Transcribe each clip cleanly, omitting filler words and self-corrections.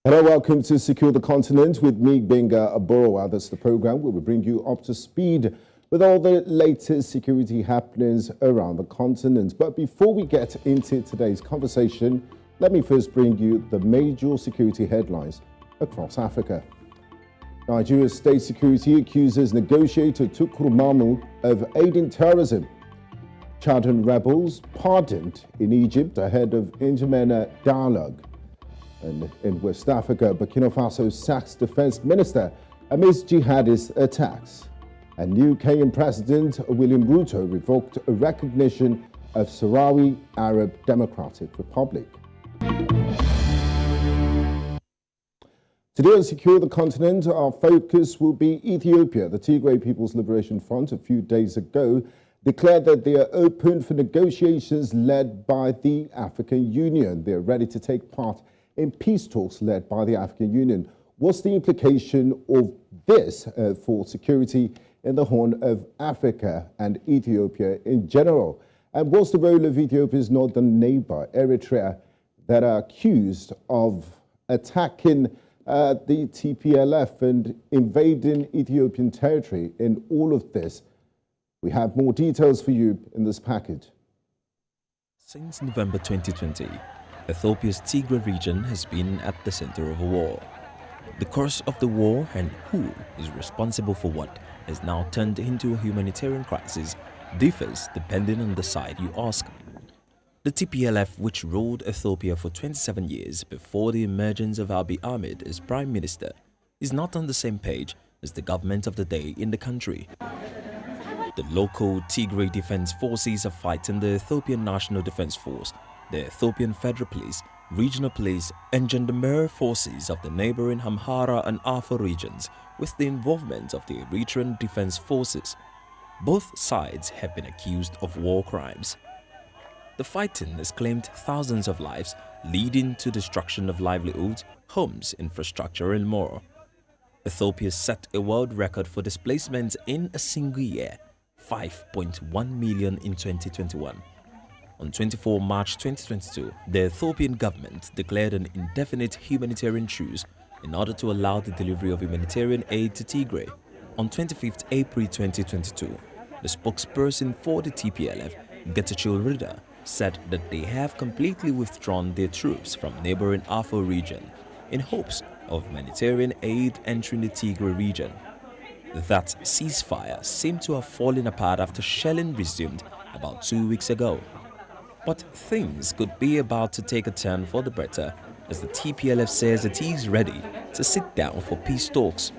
Hello, welcome to Secure the Continent with me, Gbenga Aborowa. That's the program where we bring you up to speed with all the latest security happenings around the continent. But before we get into today's conversation, let me first bring you the major security headlines across Africa. Nigeria's state security accuses negotiator Tukur Mamu of aiding terrorism. Chadian rebels pardoned in Egypt ahead of inter-MENA dialogue. And in West Africa, Burkina Faso sacks defense minister amidst jihadist attacks. And new Kenyan President William Ruto revoked a recognition of Sahrawi Arab Democratic Republic. Today on Secure the Continent, our focus will be Ethiopia. The Tigray People's Liberation Front a few days ago declared that they are open for negotiations led by the African Union. They are ready to take part in peace talks led by the African Union. What's the implication of this for security in the Horn of Africa and Ethiopia in general? And what's the role of Ethiopia's northern neighbor, Eritrea, that are accused of attacking the TPLF and invading Ethiopian territory in all of this? We have more details for you in this package. Since November 2020, Ethiopia's Tigray region has been at the center of a war. The cause of the war and who is responsible for what has now turned into a humanitarian crisis differs depending on the side you ask. The TPLF, which ruled Ethiopia for 27 years before the emergence of Abiy Ahmed as prime minister, is not on the same page as the government of the day in the country. The local Tigray Defense Forces are fighting the Ethiopian National Defense Force, the Ethiopian Federal Police, Regional Police and Gendarmerie forces of the neighboring Amhara and Afar regions with the involvement of the Eritrean Defense Forces. Both sides have been accused of war crimes. The fighting has claimed thousands of lives, leading to destruction of livelihoods, homes, infrastructure and more. Ethiopia set a world record for displacements in a single year, 5.1 million in 2021. On 24 March 2022, the Ethiopian government declared an indefinite humanitarian truce in order to allow the delivery of humanitarian aid to Tigray. On 25 April 2022, the spokesperson for the TPLF, Getachew Reda, said that they have completely withdrawn their troops from neighboring Afar region in hopes of humanitarian aid entering the Tigray region. That ceasefire seemed to have fallen apart after shelling resumed about 2 weeks ago. But things could be about to take a turn for the better as the TPLF says it is ready to sit down for peace talks.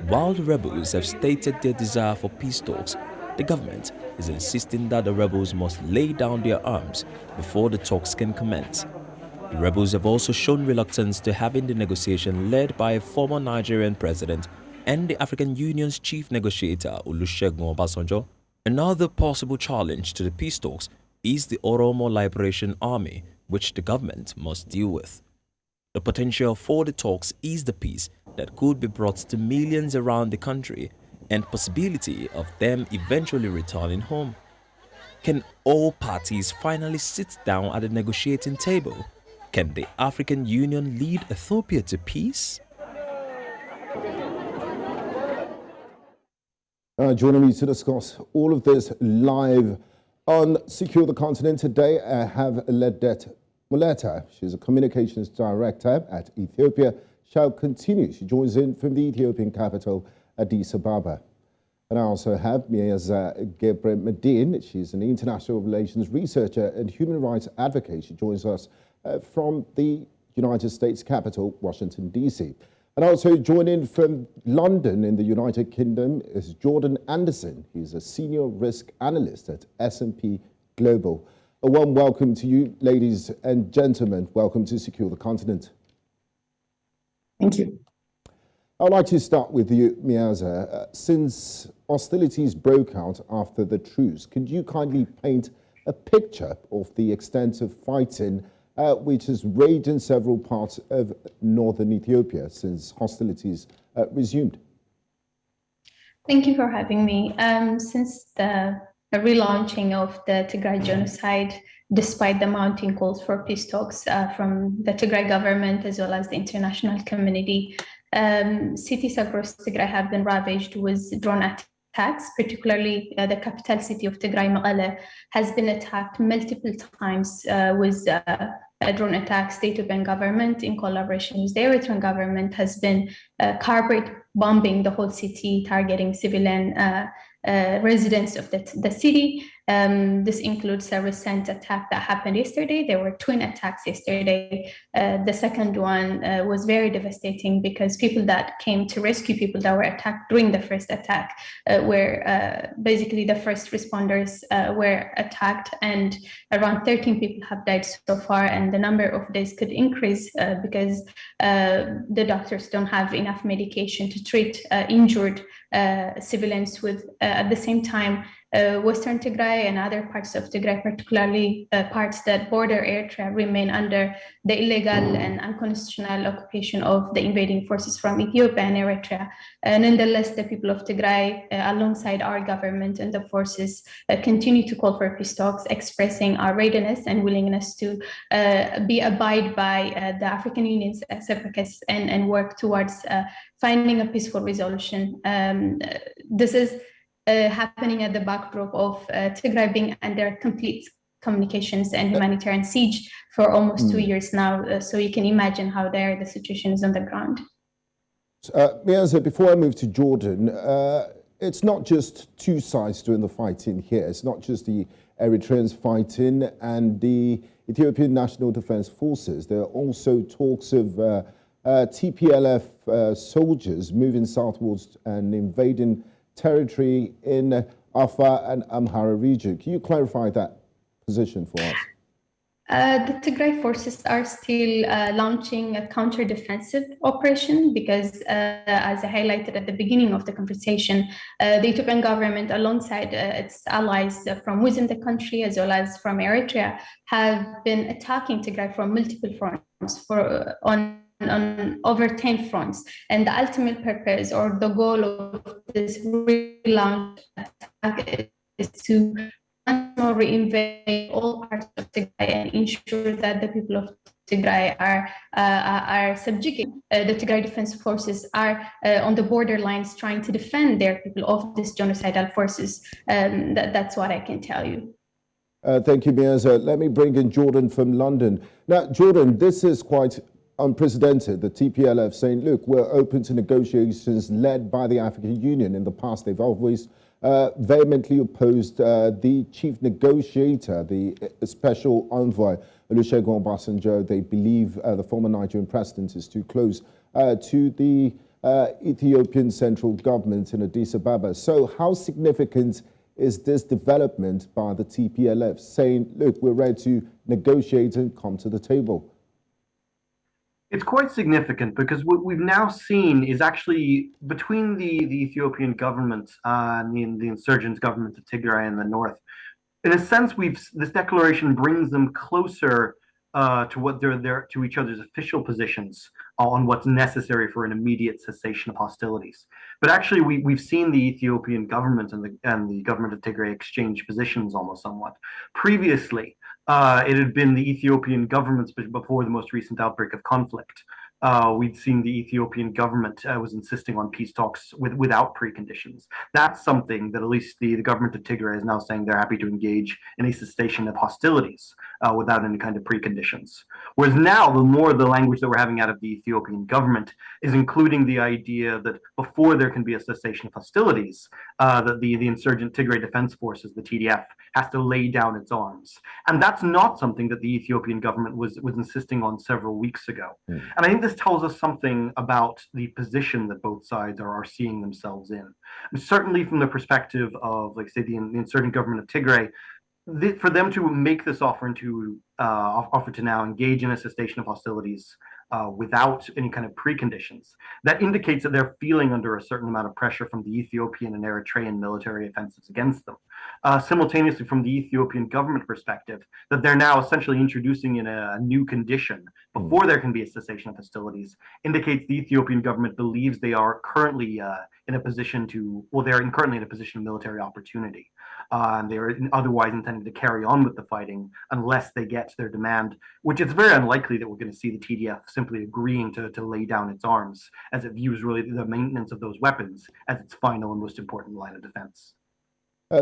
While the rebels have stated their desire for peace talks, the government is insisting that the rebels must lay down their arms before the talks can commence. The rebels have also shown reluctance to having the negotiation led by a former Nigerian president and the African Union's chief negotiator Olusegun Obasanjo. Another possible challenge to the peace talks is the Oromo Liberation Army, which the government must deal with. The potential for the talks is the peace that could be brought to millions around the country and possibility of them eventually returning home. Can all parties finally sit down at the negotiating table? Can the African Union lead Ethiopia to peace? Joining me to discuss all of this live on Secure the Continent today, I have Ledet Muleta. She's a communications director at Ethiopia. Shall continue. She joins in from the Ethiopian capital, Addis Ababa. And I also have Meaza Gebremedhin. She's an international relations researcher and human rights advocate. She joins us from the United States capital, Washington, D.C. And also joining from London in the United Kingdom is Jordan Anderson. He's a senior risk analyst at S&P Global. A warm welcome to you, ladies and gentlemen. Welcome to Secure the Continent. Thank you. I'd like to start with you, Meaza. Since hostilities broke out after the truce, could you kindly paint a picture of the extent of fighting which has raged in several parts of northern Ethiopia since hostilities resumed? Thank you for having me. Since the relaunching of the Tigray genocide, despite the mounting calls for peace talks from the Tigray government as well as the international community. Cities across Tigray have been ravaged with drone attacks, particularly the capital city of Tigray, Mekelle, has been attacked multiple times with drone attacks. The Ethiopian government, in collaboration with the Eritrean government, has been carpet bombing the whole city, targeting civilian residents of the city. This includes a recent attack that happened yesterday. There were twin attacks yesterday. The second one was very devastating because people that came to rescue people that were attacked during the first attack were basically the first responders were attacked, and around 13 people have died so far, and the number of days could increase because the doctors don't have enough medication to treat injured civilians with. At the same time, Western Tigray and other parts of Tigray, particularly parts that border Eritrea, remain under the illegal and unconstitutional occupation of the invading forces from Ethiopia and Eritrea. Nonetheless, the people of Tigray, alongside our government and the forces, continue to call for peace talks, expressing our readiness and willingness to abide by the African Union's advocacy and work towards finding a peaceful resolution. This is happening at the backdrop of Tigray being under complete communications and humanitarian siege for almost 2 years now. So you can imagine how dire the situation is on the ground. Meaza, before I move to Jordan, it's not just two sides doing the fighting here. It's not just the Eritreans fighting and the Ethiopian National Defense Forces. There are also talks of TPLF soldiers moving southwards and invading territory in Afar and Amhara region. Can you clarify that position for us? The Tigray forces are still launching a counter-defensive operation because, as I highlighted at the beginning of the conversation, the Ethiopian government, alongside its allies from within the country as well as from Eritrea, have been attacking Tigray from multiple fronts on over 10 fronts. And the ultimate purpose or the goal of this relaunch attack is to reinvade all parts of Tigray and ensure that the people of Tigray are subjugated. The Tigray Defense Forces are on the borderlines trying to defend their people of these genocidal forces. That's what I can tell you. Thank you, Meaza. Let me bring in Jordan from London. Now, Jordan, this is quite unprecedented. The TPLF saying, look, we're open to negotiations led by the African Union. In the past, they've always vehemently opposed the chief negotiator, the special envoy, Olusegun Obasanjo. They believe the former Nigerian president is too close to the Ethiopian central government in Addis Ababa. So how significant is this development by the TPLF saying, look, we're ready to negotiate and come to the table? It's quite significant because what we've now seen is actually between the Ethiopian government and the insurgent government of Tigray in the north. In a sense, this declaration brings them closer to what to each other's official positions on what's necessary for an immediate cessation of hostilities. But actually, we've seen the Ethiopian government and the government of Tigray exchange positions almost somewhat. Previously, it had been the Ethiopian government before the most recent outbreak of conflict. We'd seen the Ethiopian government was insisting on peace talks without preconditions. That's something that at least the government of Tigray is now saying they're happy to engage in a cessation of hostilities without any kind of preconditions. Whereas now, the more the language that we're having out of the Ethiopian government is including the idea that before there can be a cessation of hostilities, that the insurgent Tigray Defense Forces, the TDF, has to lay down its arms. And that's not something that the Ethiopian government was insisting on several weeks ago. And I think this tells us something about the position that both sides are seeing themselves in. And certainly from the perspective of, like, say, the insurgent government of Tigray, for them to make this offer to now engage in a cessation of hostilities without any kind of preconditions, that indicates that they're feeling under a certain amount of pressure from the Ethiopian and Eritrean military offensives against them. Simultaneously, from the Ethiopian government perspective, that they're now essentially introducing in a new condition before there can be a cessation of hostilities, indicates the Ethiopian government believes they are currently in a position of military opportunity. and they are otherwise intending to carry on with the fighting unless they get their demand, which it's very unlikely that we're going to see the TDF simply agreeing to lay down its arms, as it views really the maintenance of those weapons as its final and most important line of defense.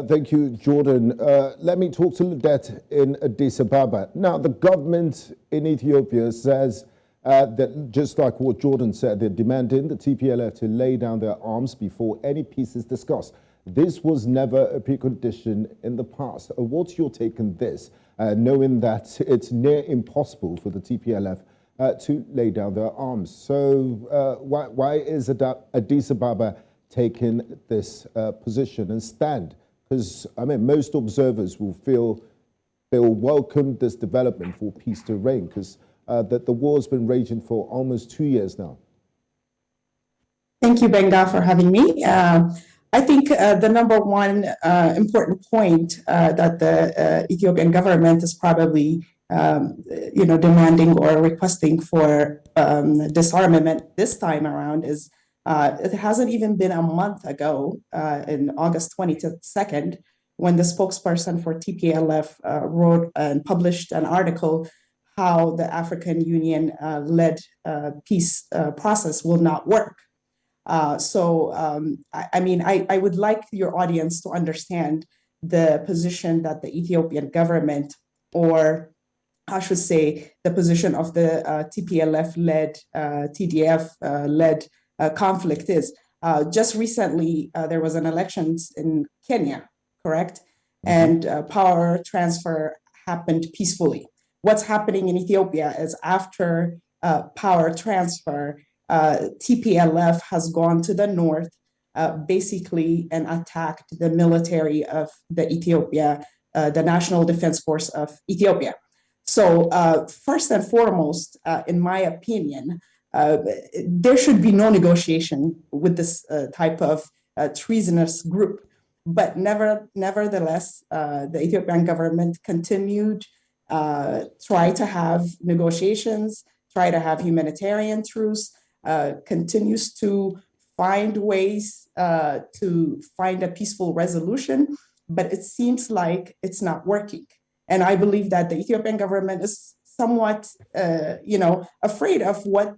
Thank you, Jordan. Let me talk to Ledet in Addis Ababa. Now, the government in Ethiopia says that, just like what Jordan said, they're demanding the TPLF to lay down their arms before any peace is discussed. This was never a precondition in the past. What's your take on this, knowing that it's near impossible for the TPLF to lay down their arms? So why is Addis Ababa taking this position and stand? Because, I mean, most observers will feel they will welcome this development for peace to reign, because the war's been raging for almost 2 years now. Thank you, Gbenga, for having me. I think the number one important point that the Ethiopian government is probably, demanding or requesting for disarmament this time around is it hasn't even been a month ago, in August 22nd, when the spokesperson for TPLF wrote and published an article how the African Union led peace process will not work. I would like your audience to understand the position that the Ethiopian government, or I should say the position of the TPLF-led, TDF-led conflict is. Just recently, there was an elections in Kenya, correct? And power transfer happened peacefully. What's happening in Ethiopia is after power transfer, TPLF has gone to the north, basically, and attacked the military of the Ethiopia, the National Defense Force of Ethiopia. So first and foremost, in my opinion, there should be no negotiation with this type of treasonous group. But nevertheless, the Ethiopian government continued try to have negotiations, try to have humanitarian truce, continues to find ways to find a peaceful resolution, but it seems like it's not working. And I believe that the Ethiopian government is somewhat, afraid of what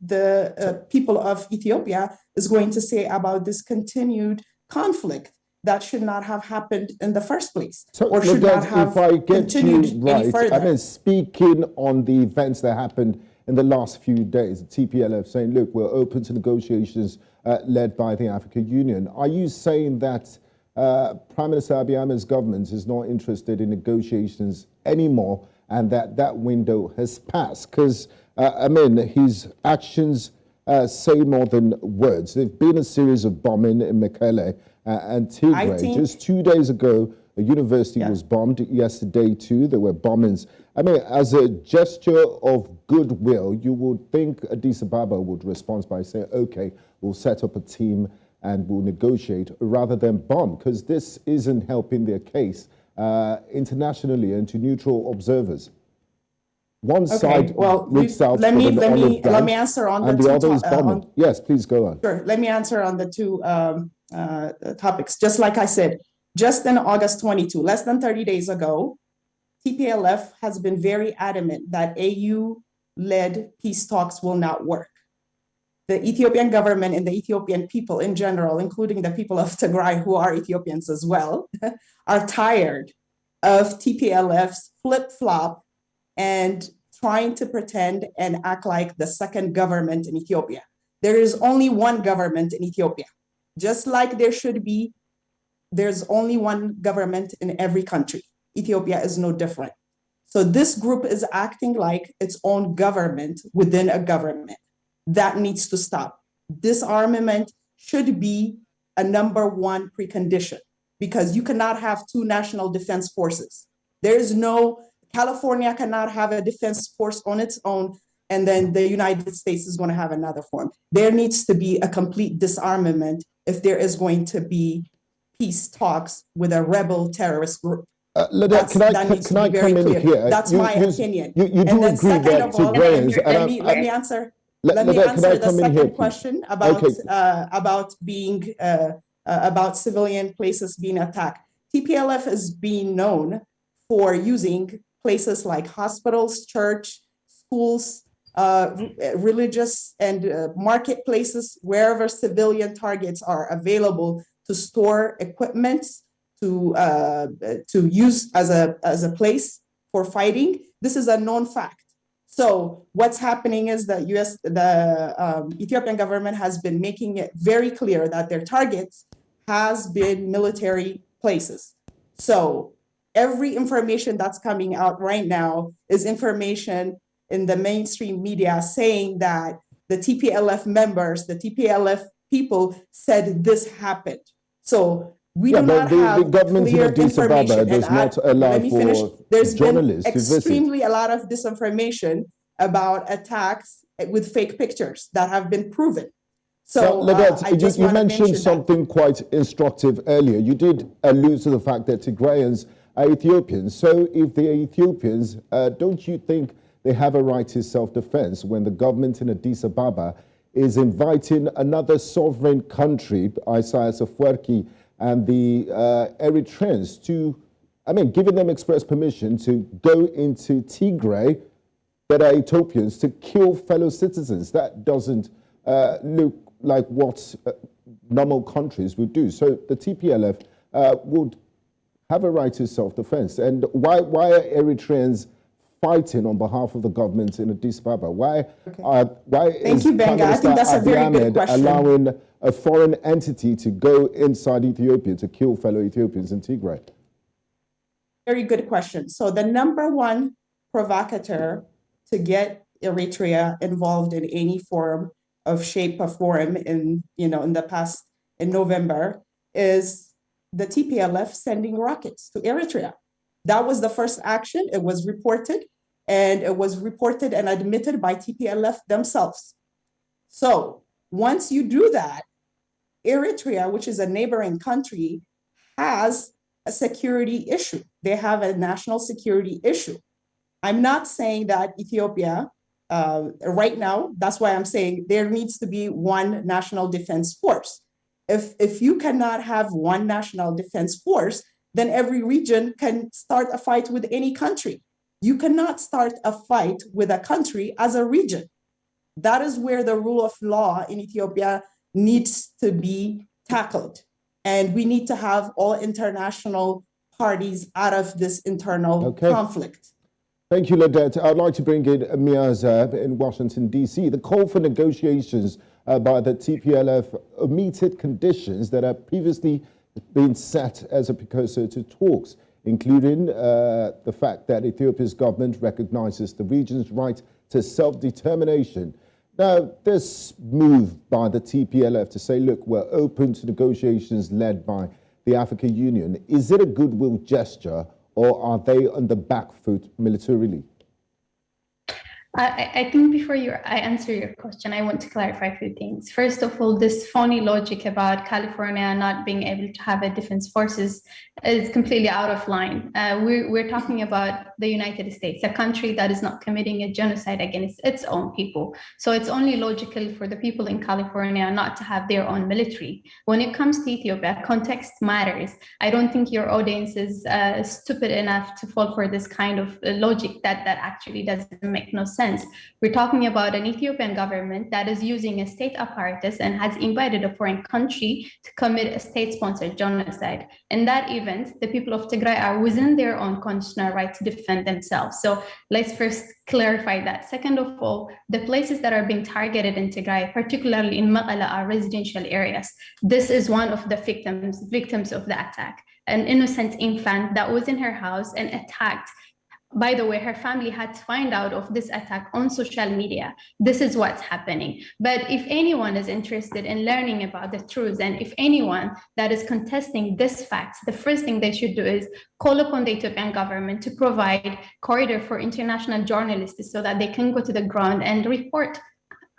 the people of Ethiopia is going to say about this continued conflict that should not have happened in the first place, so, or should not have if I get continued you right, any further. I mean, speaking on the events that happened in the last few days, the TPLF saying, look, we're open to negotiations led by the African Union. Are you saying that Prime Minister Abiy Ahmed's government is not interested in negotiations anymore, and that window has passed? Because, his actions say more than words. There've been a series of bombing in Mekelle and Tigray. Just 2 days ago, a university was bombed. Yesterday, too, there were bombings. I mean, as a gesture of goodwill, you would think Addis Ababa would respond by saying, okay, we'll set up a team and we'll negotiate, rather than bomb, because this isn't helping their case internationally and to neutral observers. One side reaches out for an olive branch, let me answer on and the other is bombing. Yes, please go on. Sure, let me answer on the two topics. Just like I said, just in August 22, less than 30 days ago, TPLF has been very adamant that AU-led peace talks will not work. The Ethiopian government and the Ethiopian people in general, including the people of Tigray, who are Ethiopians as well, are tired of TPLF's flip-flop and trying to pretend and act like the second government in Ethiopia. There is only one government in Ethiopia. Just like there's only one government in every country. Ethiopia is no different. So this group is acting like its own government within a government. That needs to stop. Disarmament should be a number one precondition, because you cannot have two national defense forces. California cannot have a defense force on its own, and then the United States is going to have another form. There needs to be a complete disarmament if there is going to be peace talks with a rebel terrorist group. Ledet, can I come in here? That's my opinion. You do agree that Tigrayans... Let me answer. Let me answer the second question about about civilian places being attacked. TPLF is being known for using places like hospitals, church, schools, religious and marketplaces, wherever civilian targets are available, to store equipment, to use as a place for fighting. This is a known fact. So what's happening is that the Ethiopian government has been making it very clear that their targets has been military places. So every information that's coming out right now is information in the mainstream media saying that the TPLF members, the TPLF people said this happened. So we do not have the government clear in Addis Ababa information. does not allow for There's been journalists to visit. extremely a lot of disinformation about attacks with fake pictures that have been proven. So Ledet, you mentioned something quite instructive earlier. You did allude to the fact that Tigrayans are Ethiopians. So if they're Ethiopians, don't you think they have a right to self-defense when the government in Addis Ababa is inviting another sovereign country, Isaias Afwerki, and the Eritreans to, giving them express permission to go into Tigray that are Ethiopians to kill fellow citizens? That doesn't look like what normal countries would do. So the TPLF would have a right to self-defense. And why are Eritreans fighting on behalf of the government in Addis Ababa? Why is Thank you, Gbenga. I think that's a very good question. allowing a foreign entity to go inside Ethiopia to kill fellow Ethiopians in Tigray? Very good question. So the number one provocateur to get Eritrea involved in any form of shape or form in the past, in November, is the TPLF sending rockets to Eritrea. That was the first action. It was reported and admitted by TPLF themselves. So once you do that, Eritrea, which is a neighboring country, has a security issue. They have a national security issue. I'm not saying that Ethiopia, right now, that's why I'm saying there needs to be one national defense force. If you cannot have one national defense force, then every region can start a fight with any country. You cannot start a fight with a country as a region. That is where the rule of law in Ethiopia needs to be tackled. And we need to have all international parties out of this internal conflict. Thank you, Ledet. I'd like to bring in Meaza in Washington, D.C. The call for negotiations by the TPLF omitted conditions that have previously been set as a precursor to talks, including the fact that Ethiopia's government recognizes the region's right to self-determination. Now, this move by the TPLF to say, look, we're open to negotiations led by the African Union, is it a goodwill gesture, or are they on the back foot militarily? I think before I answer your question, I want to clarify a few things. First of all, this phony logic about California not being able to have a defense forces is completely out of line. We're talking about the United States, a country that is not committing a genocide against its own people. So it's only logical for the people in California not to have their own military. When it comes to Ethiopia, context matters. I don't think your audience is stupid enough to fall for this kind of logic that actually doesn't make no sense. We're talking about an Ethiopian government that is using a state apparatus and has invited a foreign country to commit a state-sponsored genocide. In that event, the people of Tigray are within their own constitutional right to defend themselves. So let's first clarify that. Second of all, the places that are being targeted in Tigray, particularly in Mekelle, are residential areas. This is one of the victims of the attack. An innocent infant that was in her house and attacked. By the way, her family had to find out of this attack on social media. This is what's happening. But if anyone is interested in learning about the truth, and if anyone that is contesting this fact, the first thing they should do is call upon the Ethiopian government to provide corridor for international journalists so that they can go to the ground and report.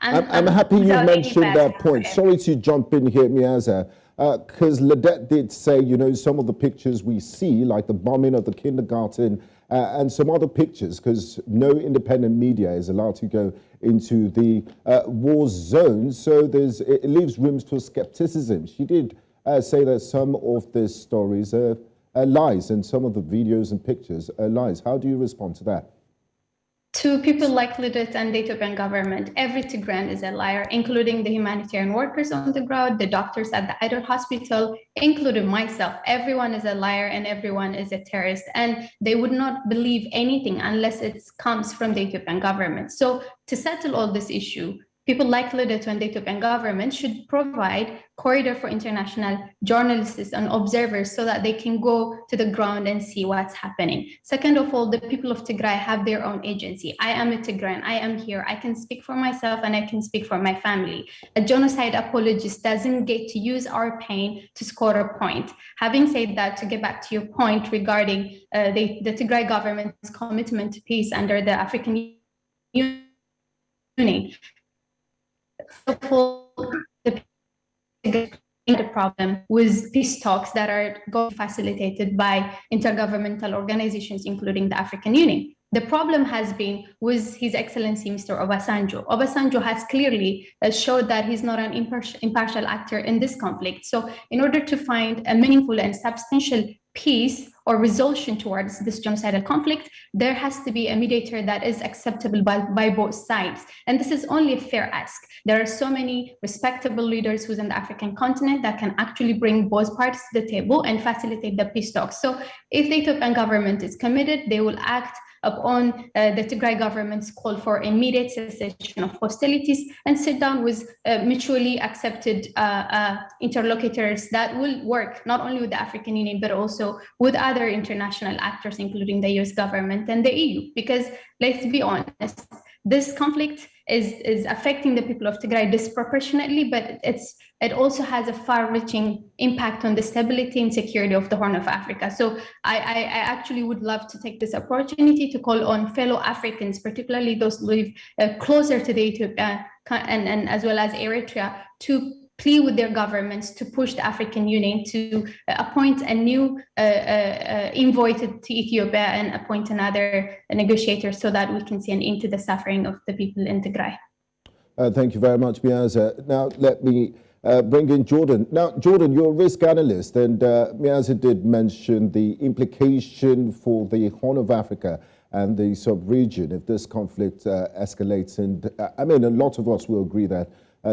I'm happy you mentioned that point. Sorry to jump in here, Meaza, because Ledet did say, some of the pictures we see, like the bombing of the kindergarten, and some other pictures, because no independent media is allowed to go into the war zone. So it leaves room for skepticism. She did say that some of the stories are lies, and some of the videos and pictures are lies. How do you respond to that? To people like Ledet and the Ethiopian government, every Tigrayan is a liar, including the humanitarian workers on the ground, the doctors at the Idol Hospital, including myself. Everyone is a liar and everyone is a terrorist. And they would not believe anything unless it comes from the Ethiopian government. So to settle all this issue, people like Ledet and the Ethiopian government should provide corridor for international journalists and observers so that they can go to the ground and see what's happening. Second of all, the people of Tigray have their own agency. I am a Tigrayan. I am here. I can speak for myself and I can speak for my family. A genocide apologist doesn't get to use our pain to score a point. Having said that, to get back to your point regarding the Tigray government's commitment to peace under the African Union, the problem with peace talks that are facilitated by intergovernmental organizations, including the African Union. The problem has been with His Excellency Mr. Obasanjo. Obasanjo has clearly showed that he's not an impartial actor in this conflict. So in order to find a meaningful and substantial peace or resolution towards this genocidal conflict, there has to be a mediator that is acceptable by both sides. And this is only a fair ask. There are so many respectable leaders within the African continent that can actually bring both parties to the table and facilitate the peace talks. So if the Ethiopian government is committed, they will act upon the Tigray government's call for immediate cessation of hostilities and sit down with mutually accepted interlocutors that will work not only with the African Union, but also with other international actors, including the US government and the EU. Because let's be honest, this conflict is affecting the people of Tigray disproportionately, but it also has a far-reaching impact on the stability and security of the Horn of Africa. So I actually would love to take this opportunity to call on fellow Africans, particularly those who live closer to the Ethiopia and as well as Eritrea, to plea with their governments to push the African Union to appoint a new envoy to Ethiopia and appoint another negotiator so that we can see an end to the suffering of the people in Tigray. Thank you very much, Meaza. Now, let me bring in Jordan. Now, Jordan, you're a risk analyst, and Meaza did mention the implication for the Horn of Africa and the sub-region if this conflict escalates. And I mean, a lot of us will agree that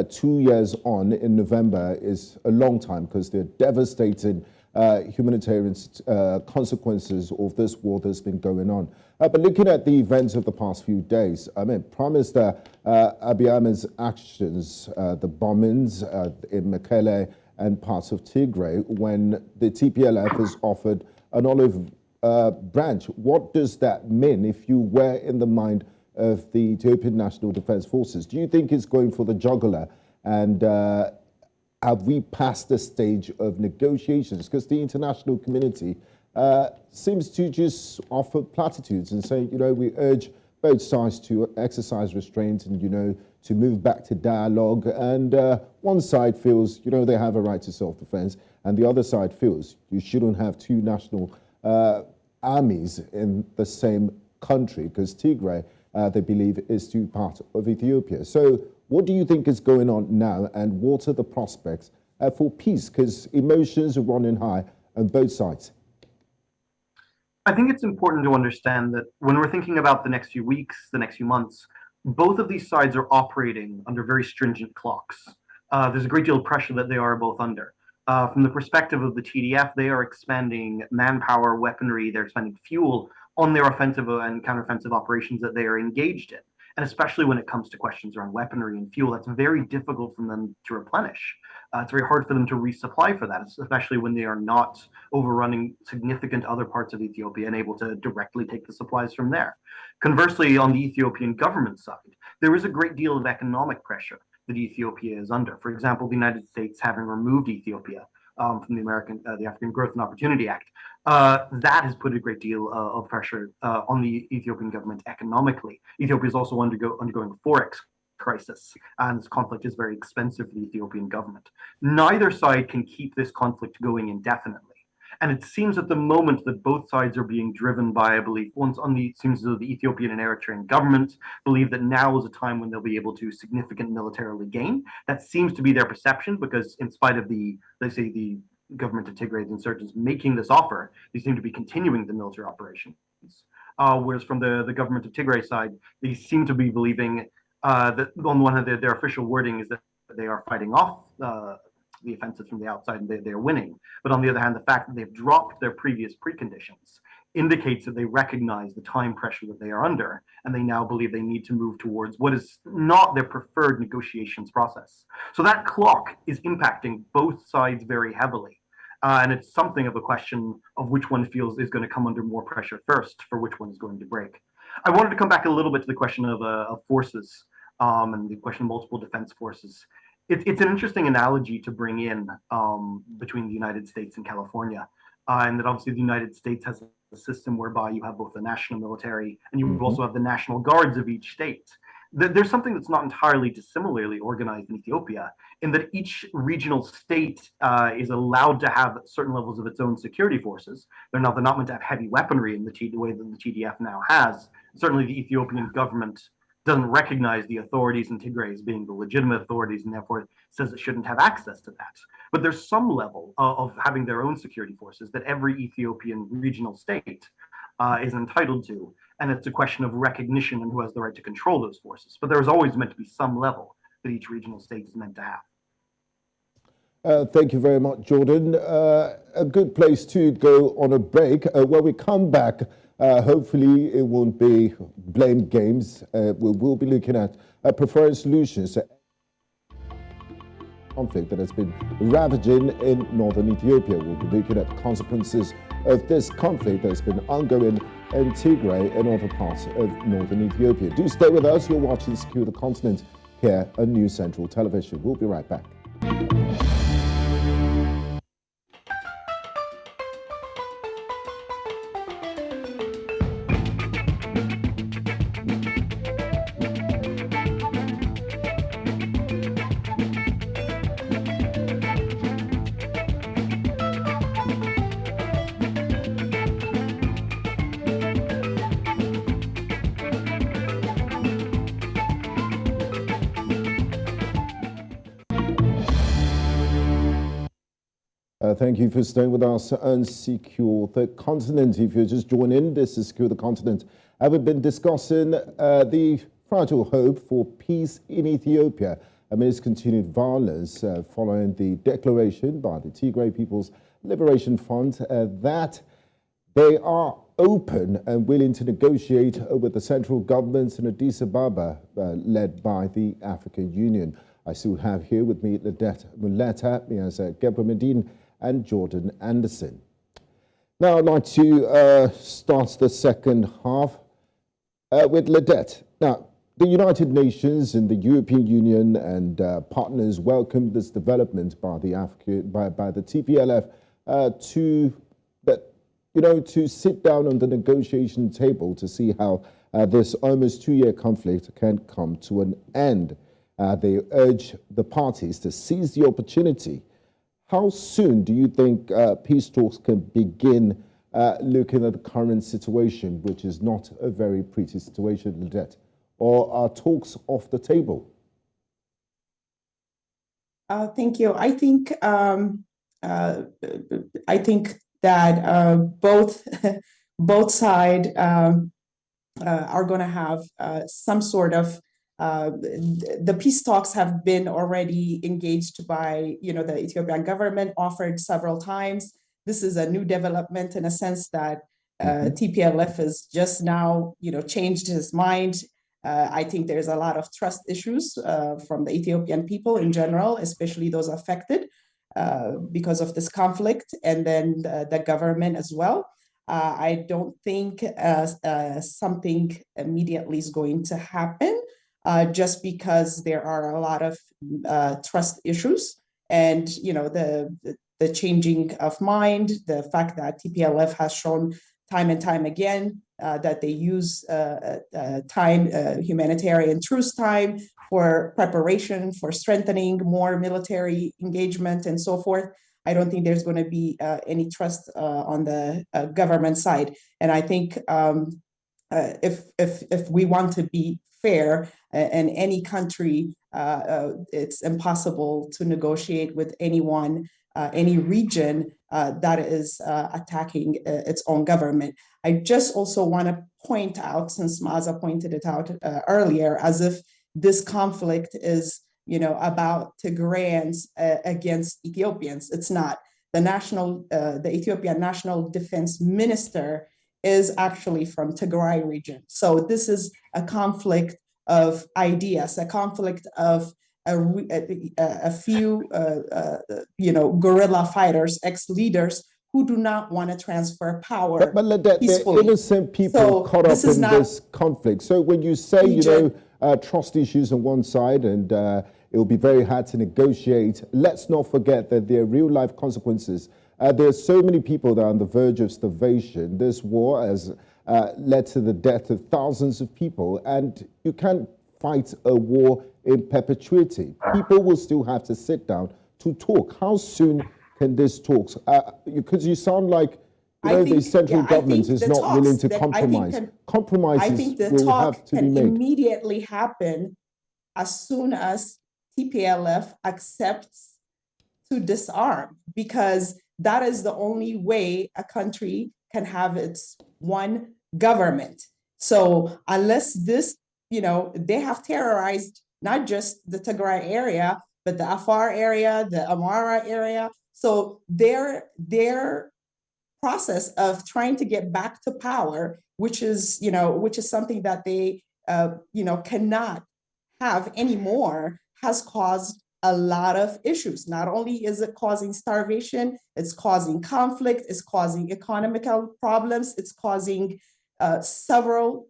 2 years on in November is a long time because there are devastating humanitarian consequences of this war that's been going on. But looking at the events of the past few days, I mean, Prime Minister Abiy Ahmed's actions, the bombings in Mekelle and parts of Tigray, when the TPLF has offered an olive branch, what does that mean if you were in the mind of the Ethiopian National Defense Forces? Do you think it's going for the jugular? And have we passed the stage of negotiations? Because the international community seems to just offer platitudes and say, you know, we urge both sides to exercise restraint and, you know, to move back to dialogue. And one side feels, you know, they have a right to self-defense, and the other side feels you shouldn't have two national armies in the same country, because Tigray, they believe, is to part of Ethiopia. So what do you think is going on now, and what are the prospects for peace? Because emotions are running high on both sides. I think it's important to understand that when we're thinking about the next few weeks, the next few months, both of these sides are operating under very stringent clocks. There's a great deal of pressure that they are both under. From the perspective of the TDF, they are expanding manpower, weaponry, they're expending fuel on their offensive and counteroffensive operations that they are engaged in. And especially when it comes to questions around weaponry and fuel, that's very difficult for them to replenish. It's very hard for them to resupply for that, especially when they are not overrunning significant other parts of Ethiopia and able to directly take the supplies from there. Conversely, on the Ethiopian government side, there is a great deal of economic pressure that Ethiopia is under. For example, the United States having removed Ethiopia from the African Growth and Opportunity Act, that has put a great deal of pressure on the Ethiopian government economically. Ethiopia is also undergoing a forex crisis, and this conflict is very expensive for the Ethiopian government. Neither side can keep this conflict going indefinitely. And it seems at the moment that both sides are being driven by a belief. It seems as though the Ethiopian and Eritrean governments believe that now is a time when they'll be able to significant militarily gain. That seems to be their perception, because in spite of the government of Tigray, the insurgents, making this offer. They seem to be continuing the military operations. Whereas from the government of Tigray side, they seem to be believing that on one hand, their official wording is that they are fighting off the offensive from the outside and they're winning. But on the other hand, the fact that they've dropped their previous preconditions indicates that they recognize the time pressure that they are under, and they now believe they need to move towards what is not their preferred negotiations process. So that clock is impacting both sides very heavily. And it's something of a question of which one feels is going to come under more pressure first, for which one is going to break. I wanted to come back a little bit to the question of forces and the question of multiple defense forces. It's an interesting analogy to bring in between the United States and California, and that obviously the United States has a system whereby you have both the national military and you also have the national guards of each state. There's something that's not entirely dissimilarly organized in Ethiopia, in that each regional state is allowed to have certain levels of its own security forces. They're not meant to have heavy weaponry in the way that the TDF now has. Certainly the Ethiopian government doesn't recognize the authorities in Tigray as being the legitimate authorities, and therefore says it shouldn't have access to that. But there's some level of having their own security forces that every Ethiopian regional state is entitled to. And it's a question of recognition and who has the right to control those forces. But there's always meant to be some level that each regional state is meant to have. Thank you very much, Jordan. A good place to go on a break. When we come back, hopefully it won't be blame games. We'll be looking at preferred solutions to conflict that has been ravaging in northern Ethiopia. We'll be looking at consequences of this conflict that's been ongoing in Tigray and other parts of northern Ethiopia. Do stay with us. You're watching Secure the Continent here on News Central Television. We'll be right back. Thank you for staying with us on Secure the Continent. If you're just joining, this is Secure the Continent. We've been discussing the fragile hope for peace in Ethiopia amidst continued violence following the declaration by the Tigray People's Liberation Front that they are open and willing to negotiate with the central government in Addis Ababa, led by the African Union. I still have here with me Ledet, Muleta, Meaza, Gebremedhin, and Jordan Anderson. Now I'd like to start the second half with Ledet. Now, the United Nations and the European Union and partners welcomed this development by the TPLF to sit down on the negotiation table to see how this almost 2-year conflict can come to an end. They urge the parties to seize the opportunity. How soon do you think peace talks can begin looking at the current situation, which is not a very pretty situation, Ledet? Or are talks off the table? Thank you. I think that both sides are going to have some sort of. The peace talks have been already engaged by, the Ethiopian government, offered several times. This is a new development in a sense that TPLF has just now, changed his mind. I think there's a lot of trust issues from the Ethiopian people in general, especially those affected because of this conflict, and then the government as well. I don't think something immediately is going to happen. Just because there are a lot of trust issues and, the changing of mind, the fact that TPLF has shown time and time again that they use humanitarian truce time for preparation, for strengthening more military engagement and so forth. I don't think there's going to be any trust on the government side. And I think if we want to be fair, in any country, it's impossible to negotiate with anyone any region that is attacking its own government. I just also want to point out, since Meaza pointed it out earlier, as if this conflict is, about Tigrayans against Ethiopians. It's not. The Ethiopian National Defense Minister is actually from Tigray region. So this is a conflict of ideas, a conflict of a few, guerrilla fighters, ex-leaders who do not want to transfer power but Ledet, peacefully. they're innocent people caught up in this conflict. So when you say, trust issues on one side and it will be very hard to negotiate, let's not forget that there are real-life consequences. There are so many people that are on the verge of starvation. This war has led to the death of thousands of people, and you can't fight a war in perpetuity. People will still have to sit down to talk. How soon can this talk? Because you sound like the central government is not willing to compromise. Compromises will have to be made. Immediately happen as soon as TPLF accepts to disarm, because that is the only way a country can have its one government. So unless this, they have terrorized not just the Tigray area, but the Afar area, the Amhara area. So their process of trying to get back to power, which is something that they, cannot have anymore, has caused a lot of issues. Not only is it causing starvation, it's causing conflict, it's causing economical problems, it's causing several,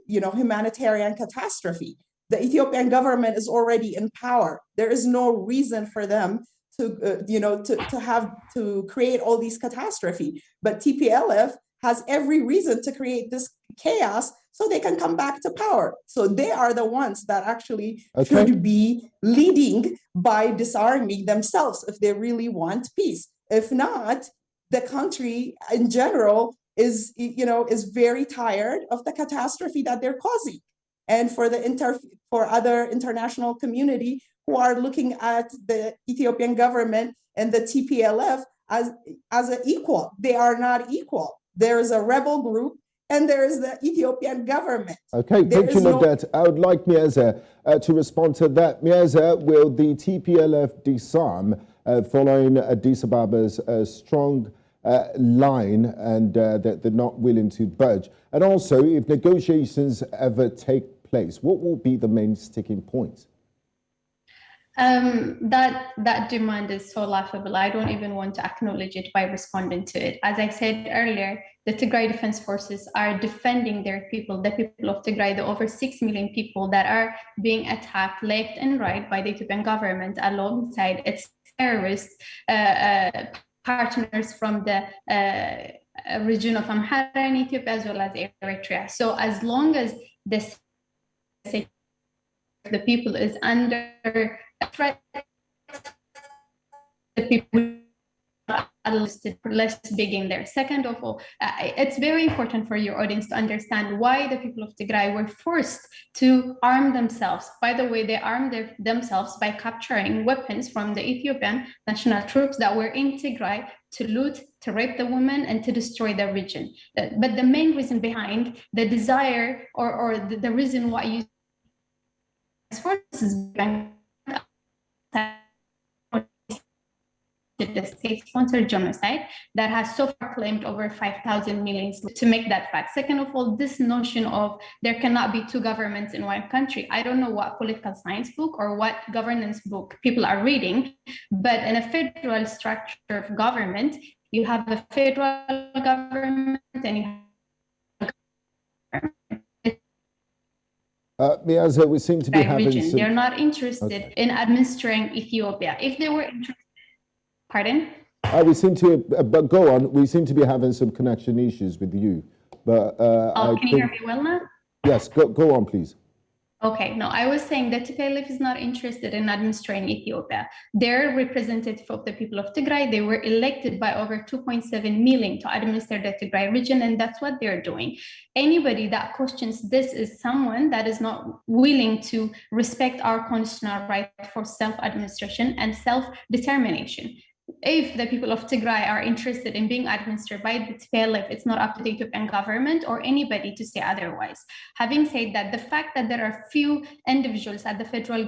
humanitarian catastrophe. The Ethiopian government is already in power. There is no reason for them to create all these catastrophe. But TPLF has every reason to create this chaos so they can come back to power. So they are the ones that actually should be leading by disarming themselves if they really want peace. If not, the country in general is very tired of the catastrophe that they're causing. And for other international community who are looking at the Ethiopian government and the TPLF as an equal, they are not equal. There is a rebel group and there is the Ethiopian government. Okay, thank you, Ledet. I would like Meaza to respond to that. Meaza, will the TPLF disarm following Addis Ababa's strong line and that they're not willing to budge? And also, if negotiations ever take place, what will be the main sticking points? That demand is so laughable. I don't even want to acknowledge it by responding to it. As I said earlier, the Tigray Defense Forces are defending their people, the people of Tigray, the over 6 million people that are being attacked left and right by the Ethiopian government alongside its terrorist partners from the region of Amhara in Ethiopia as well as Eritrea. So as long as the people is under threat, the people are listed. Let's begin there. Second of all, it's very important for your audience to understand why the people of Tigray were forced to arm themselves. By the way, they armed themselves by capturing weapons from the Ethiopian national troops that were in Tigray to loot, to rape the women, and to destroy the region. But the main reason behind the desire or the reason why you forces the state-sponsored genocide that has so far claimed over 5,000 millions to make that fact. Second of all, this notion of there cannot be two governments in one country. I don't know what political science book or what governance book people are reading, but in a federal structure of government, you have a federal government and you have Meaza, we seem to be having region. some... They're not interested in administering Ethiopia. If they were interested, pardon? We seem to, but go on. We seem to be having some connection issues with you. But can you hear me well now? Yes, go on, please. Okay, no, I was saying that TPLF is not interested in administering Ethiopia. They're representative of the people of Tigray. They were elected by over 2.7 million to administer the Tigray region, and that's what they're doing. Anybody that questions this is someone that is not willing to respect our constitutional right for self-administration and self-determination. if the people of Tigray are interested in being administered by the TPLF, it's not up to the Ethiopian government or anybody to say otherwise. Having said that, the fact that there are few individuals at the federal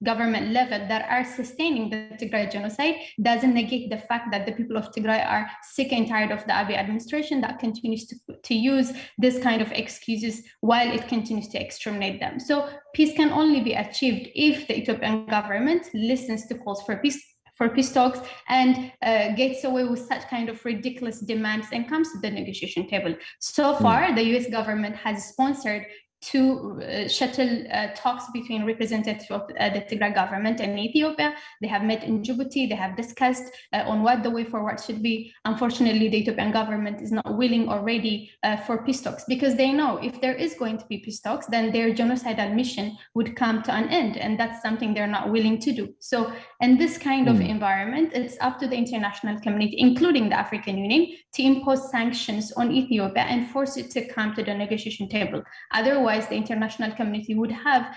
government level that are sustaining the Tigray genocide doesn't negate the fact that the people of Tigray are sick and tired of the Abiy administration that continues to use this kind of excuses while it continues to exterminate them. So peace can only be achieved if the Ethiopian government listens to calls for peace talks and gets away with such kind of ridiculous demands and comes to the negotiation table. So far, the US government has sponsored two shuttle talks between representatives of the Tigray government and Ethiopia. They have met in Djibouti. They have discussed on what the way forward should be. Unfortunately, the Ethiopian government is not willing or ready for peace talks because they know if there is going to be peace talks, then their genocidal mission would come to an end. And that's something they're not willing to do. So in this kind of environment, it's up to the international community, including the African Union, to impose sanctions on Ethiopia and force it to come to the negotiation table. Otherwise, the international community would have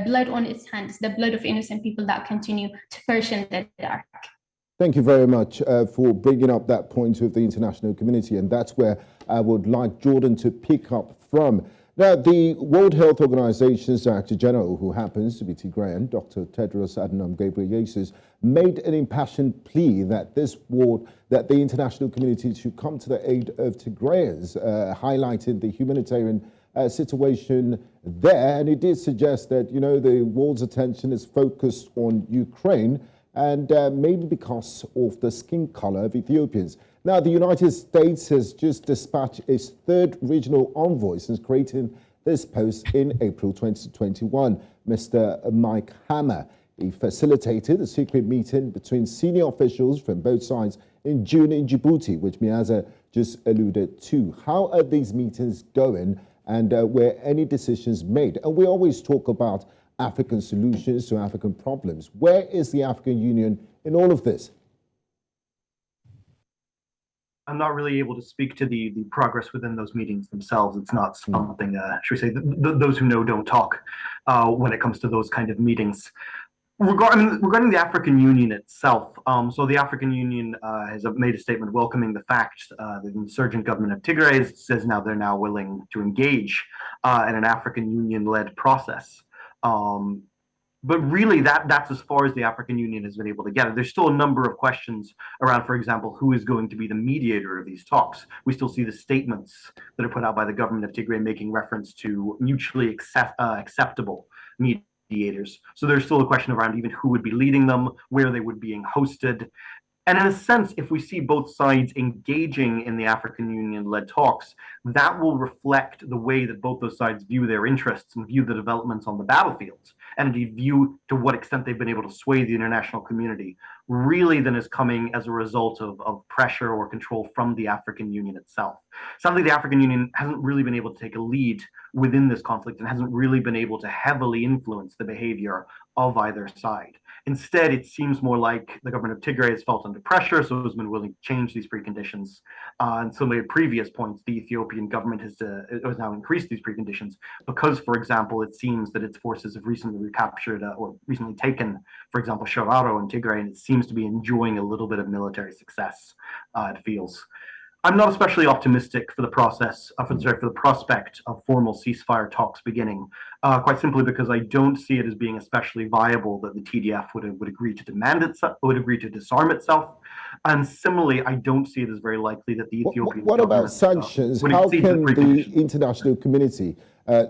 blood on its hands, the blood of innocent people that continue to perish in the dark. Thank you very much for bringing up that point of the international community. And that's where I would like Jordan to pick up from. Now, the World Health Organization's Director General, who happens to be Tigrayan, Dr. Tedros Adhanom Ghebreyesus, made an impassioned plea that that the international community should come to the aid of Tigrayans, highlighting the humanitarian situation there. And it did suggest that, the world's attention is focused on Ukraine and maybe because of the skin color of Ethiopians. Now, the United States has just dispatched its third regional envoy since creating this post in April 2021, Mr. Mike Hammer. He facilitated a secret meeting between senior officials from both sides in June in Djibouti, which Meaza just alluded to. How are these meetings going, and were any decisions made? And we always talk about African solutions to African problems. Where is the African Union in all of this? I'm not really able to speak to the progress within those meetings themselves. It's not something, should we say, those who know don't talk when it comes to those kind of meetings. Regarding the African Union itself, so the African Union has made a statement welcoming the fact that the insurgent government of Tigray says now they're now willing to engage in an African Union-led process. But really, that's as far as the African Union has been able to get. There's still a number of questions around, for example, who is going to be the mediator of these talks. We still see the statements that are put out by the government of Tigray making reference to mutually acceptable mediators. So there's still a question around even who would be leading them, where they would be being hosted. And in a sense, if we see both sides engaging in the African Union-led talks, that will reflect the way that both those sides view their interests and view the developments on the battlefield, and indeed view to what extent they've been able to sway the international community, really then is coming as a result of pressure or control from the African Union itself. Sadly, the African Union hasn't really been able to take a lead within this conflict and hasn't really been able to heavily influence the behavior of either side. Instead, it seems more like the government of Tigray has felt under pressure, so has been willing to change these preconditions. And so at previous points, the Ethiopian government has now increased these preconditions because, for example, it seems that its forces have recently recaptured or recently taken, for example, Shoraro and Tigray, and it seems to be enjoying a little bit of military success, it feels. I'm not especially optimistic for the for the prospect of formal ceasefire talks beginning, quite simply because I don't see it as being especially viable that the TDF would agree to disarm itself. And similarly, I don't see it as very likely that the Ethiopian What about sanctions? How can the international community,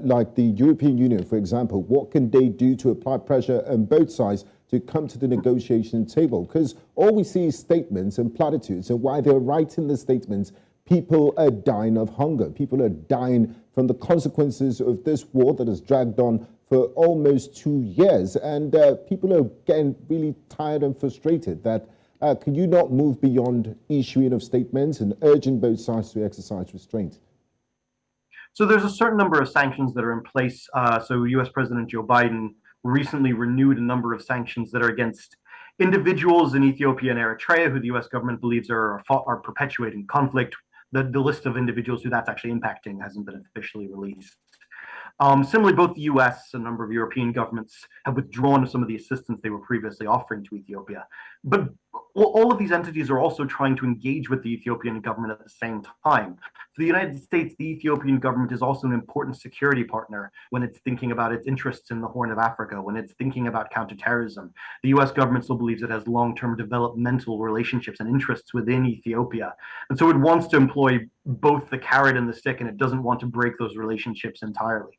like the European Union, for example, what can they do to apply pressure on both sides to come to the negotiation table? Because all we see is statements and platitudes, and while they're writing the statements, people are dying of hunger. People are dying from the consequences of this war that has dragged on for almost 2 years, and people are getting really tired and frustrated that can you not move beyond issuing of statements and urging both sides to exercise restraint? So there's a certain number of sanctions that are in place. So US President Joe Biden recently renewed a number of sanctions that are against individuals in Ethiopia and Eritrea who the US government believes are perpetuating conflict. The list of individuals who that's actually impacting hasn't been officially released. Similarly, both the US and a number of European governments have withdrawn some of the assistance they were previously offering to Ethiopia. But all of these entities are also trying to engage with the Ethiopian government at the same time. For the United States, the Ethiopian government is also an important security partner when it's thinking about its interests in the Horn of Africa, when it's thinking about counterterrorism. The US government still believes it has long-term developmental relationships and interests within Ethiopia. And so it wants to employ both the carrot and the stick, and it doesn't want to break those relationships entirely.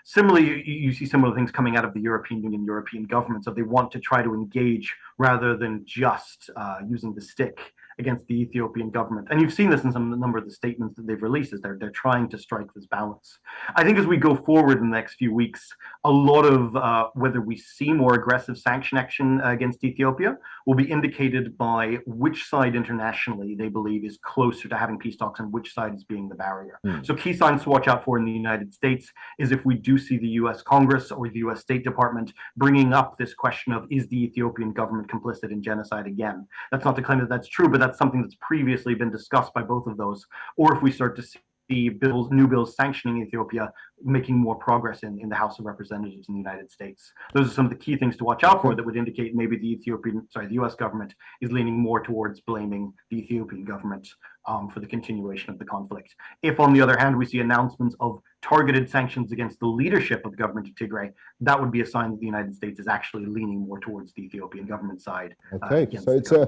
Similarly, you see similar things coming out of the European Union, European governments, so they want to try to engage rather than just using the stick against the Ethiopian government. And you've seen this in a number of the statements that they've released, is they're trying to strike this balance. I think as we go forward in the next few weeks, a lot of whether we see more aggressive sanction action against Ethiopia will be indicated by which side internationally they believe is closer to having peace talks and which side is being the barrier. So key signs to watch out for in the United States is if we do see the US Congress or the US State Department bringing up this question of, is the Ethiopian government complicit in genocide again? That's not to claim that that's true, but that's something that's previously been discussed by both of those. Or if we start to see new bills sanctioning Ethiopia making more progress in the House of Representatives in the United States. Those are some of the key things to watch out for that would indicate maybe the US government is leaning more towards blaming the Ethiopian government for the continuation of the conflict. If, on the other hand, we see announcements of targeted sanctions against the leadership of the government of Tigray, that would be a sign that the United States is actually leaning more towards the Ethiopian government side. Okay, so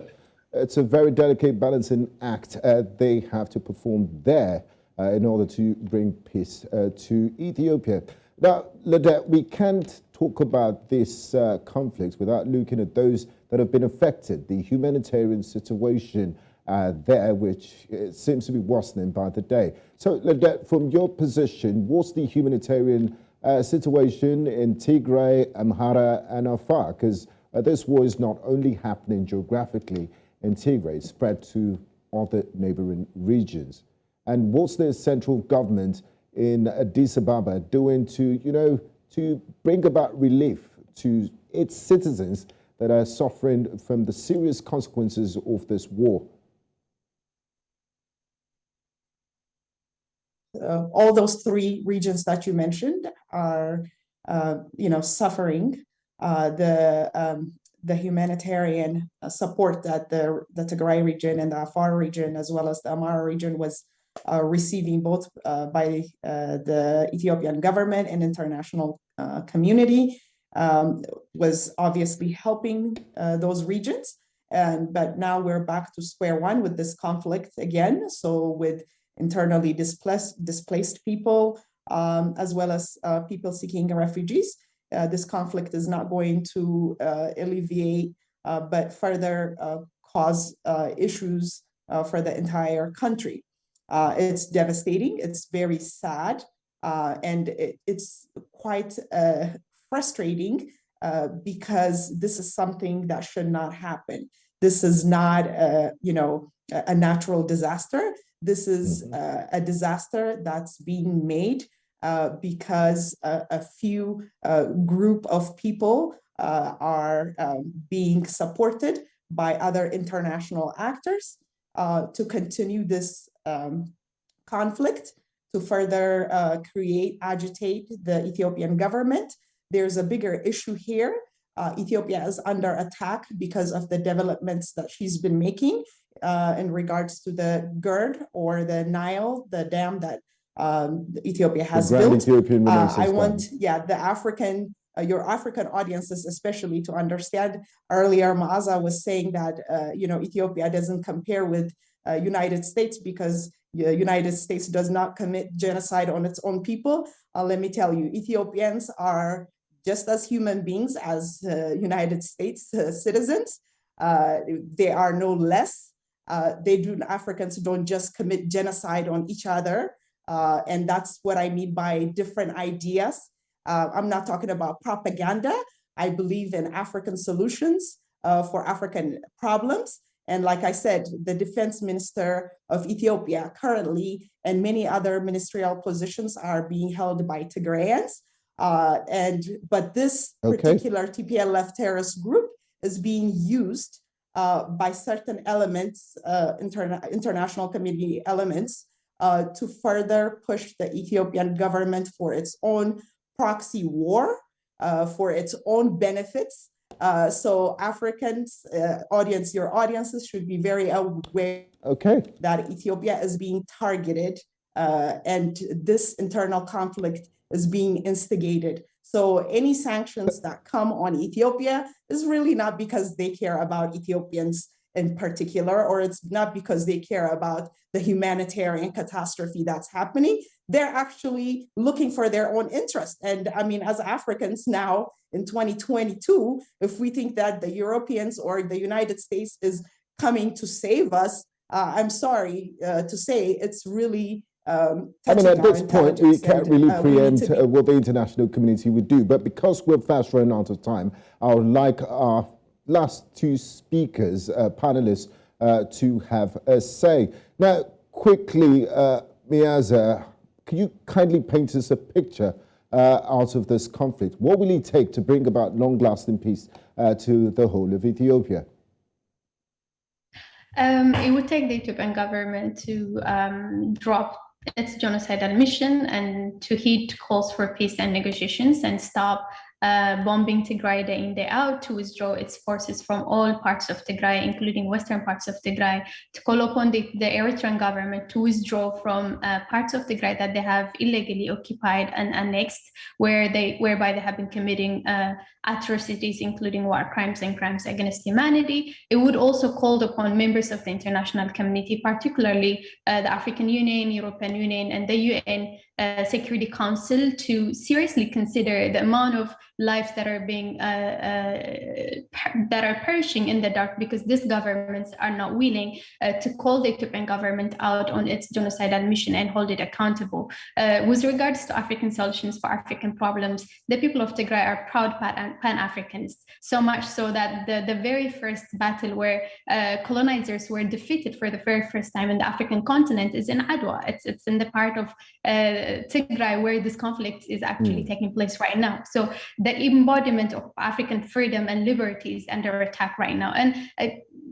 it's a very delicate balancing act they have to perform there in order to bring peace to Ethiopia. Now, Ledet, we can't talk about this conflict without looking at those that have been affected, the humanitarian situation there, which seems to be worsening by the day. So, Ledet, from your position, what's the humanitarian situation in Tigray, Amhara, and Afar? Because this war is not only happening geographically in Tigray, it's spread to other neighboring regions. And what's the central government in Addis Ababa doing to bring about relief to its citizens that are suffering from the serious consequences of this war? All those three regions that you mentioned are, suffering. The humanitarian support that the Tigray region and the Afar region, as well as the Amhara region, was receiving both by the Ethiopian government and international community, was obviously helping those regions. But now we're back to square one with this conflict again. So with internally displaced people, as well as people seeking refugees, this conflict is not going to alleviate, but further cause issues for the entire country. It's devastating, it's very sad, and it's quite frustrating because this is something that should not happen. This is not, a natural disaster. This is a disaster that's being made because a few group of people are being supported by other international actors to continue this conflict, to further agitate the Ethiopian government. There's a bigger issue here. Ethiopia is under attack because of the developments that she's been making in regards to the GERD or the Nile, the dam that Ethiopia has built. I want, your African audiences especially to understand. Earlier, Meaza was saying that Ethiopia doesn't compare with United States because the United States does not commit genocide on its own people. Let me tell you, Ethiopians are just as human beings as United States citizens. They are no less. Africans don't just commit genocide on each other. And that's what I mean by different ideas. I'm not talking about propaganda. I believe in African solutions for African problems. And like I said, the defense minister of Ethiopia currently and many other ministerial positions are being held by Tigrayans. But this particular TPLF terrorist group is being used by certain elements, international community elements, to further push the Ethiopian government for its own proxy war, for its own benefits, So Africans, your audiences should be very aware that Ethiopia is being targeted and this internal conflict is being instigated. So any sanctions that come on Ethiopia is really not because they care about Ethiopians in particular, or it's not because they care about the humanitarian catastrophe that's happening. They're actually looking for their own interest. And I mean, as Africans now in 2022, if we think that the Europeans or the United States is coming to save us, I'm sorry to say it's really I mean, at this point, we can't really preempt what the international community would do. But because we're fast running out of time, I would like our last two speakers, panelists, to have a say. Now, quickly, Meaza, can you kindly paint us a picture out of this conflict? What will it take to bring about long-lasting peace to the whole of Ethiopia? It would take the Ethiopian government to drop its genocidal mission and to heed calls for peace and negotiations and stop bombing Tigray day in, day out, to withdraw its forces from all parts of Tigray, including western parts of Tigray, to call upon the Eritrean government to withdraw from parts of Tigray that they have illegally occupied and annexed, whereby they have been committing atrocities, including war crimes and crimes against humanity. It would also call upon members of the international community, particularly the African Union, European Union, and the UN Security Council, to seriously consider the amount of lives that are being that are perishing in the dark because these governments are not willing to call the Ethiopian government out on its genocidal mission and hold it accountable. With regards to African solutions for African problems, the people of Tigray are proud Pan-Africanists, so much so that the very first battle where colonizers were defeated for the very first time in the African continent is in Adwa. It's in the part of Tigray where this conflict is actually taking place right now. So the embodiment of African freedom and liberty is under attack right now. And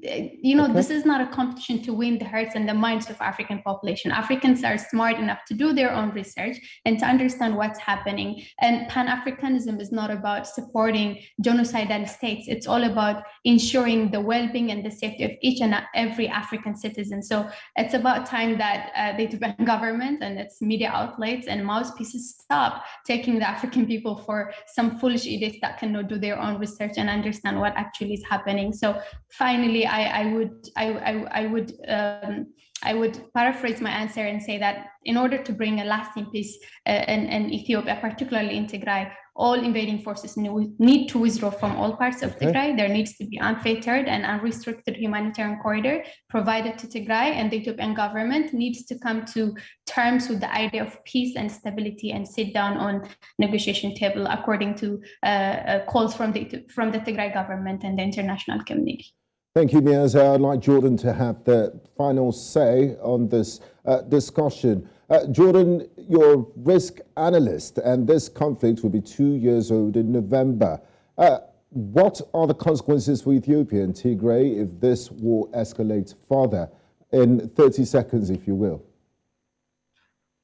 this is not a competition to win the hearts and the minds of African population. Africans are smart enough to do their own research and to understand what's happening. And Pan-Africanism is not about supporting genocidal states. It's all about ensuring the well-being and the safety of each and every African citizen. So it's about time that the Ethiopian government and its media outlets and mouthpieces stop taking the African people for some foolish idiots that cannot do their own research and understand what actually is happening. So finally, I would paraphrase my answer and say that in order to bring a lasting peace in Ethiopia, particularly in Tigray, all invading forces need to withdraw from all parts of Tigray. There needs to be unfettered and unrestricted humanitarian corridor provided to Tigray, and the Ethiopian government needs to come to terms with the idea of peace and stability and sit down on negotiation table according to calls from the Tigray government and the international community. Thank you, Meaza. I'd like Jordan to have the final say on this discussion. Jordan, you're a risk analyst, and this conflict will be 2 years old in November. What are the consequences for Ethiopia and Tigray if this war escalates further? In 30 seconds, if you will.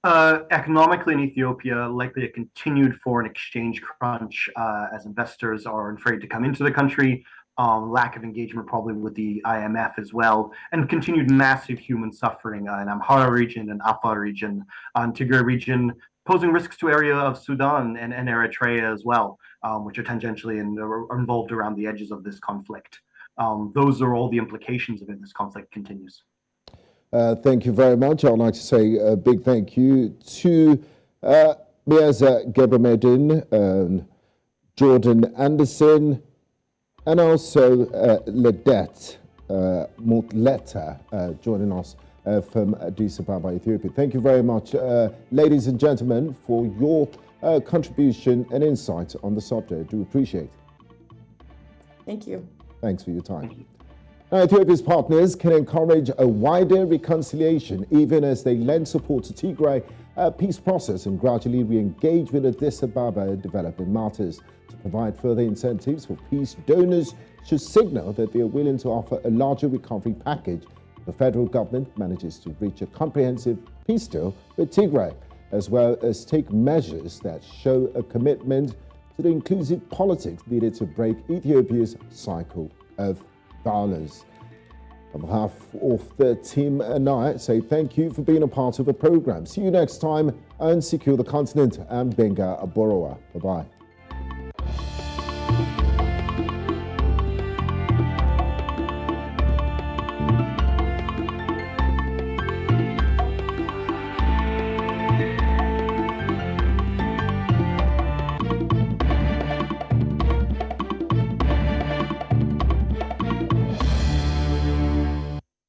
Economically in Ethiopia, likely a continued foreign exchange crunch as investors are afraid to come into the country. Lack of engagement probably with the IMF as well, and continued massive human suffering in Amhara region and Afar region, Tigray region, posing risks to area of Sudan and Eritrea as well, which are tangentially and are involved around the edges of this conflict. Those are all the implications of it. This conflict continues. Thank you very much. I'd like to say a big thank you to Meaza Gebremedhin, Jordan Anderson, and also Ledet, Muleta, joining us from Addis Ababa, Ethiopia. Thank you very much, ladies and gentlemen, for your contribution and insight on the subject. I do appreciate it. Thank you. Thanks for your time. Now, Ethiopia's partners can encourage a wider reconciliation even as they lend support to Tigray peace process and gradually re-engage with Addis Ababa developing matters. To provide further incentives for peace, donors should signal that they are willing to offer a larger recovery package if the federal government manages to reach a comprehensive peace deal with Tigray, as well as take measures that show a commitment to the inclusive politics needed to break Ethiopia's cycle of violence. On behalf of the team and I say thank you for being a part of the program. See you next time and secure the continent. I'm Gbenga Aborowa. Bye-bye.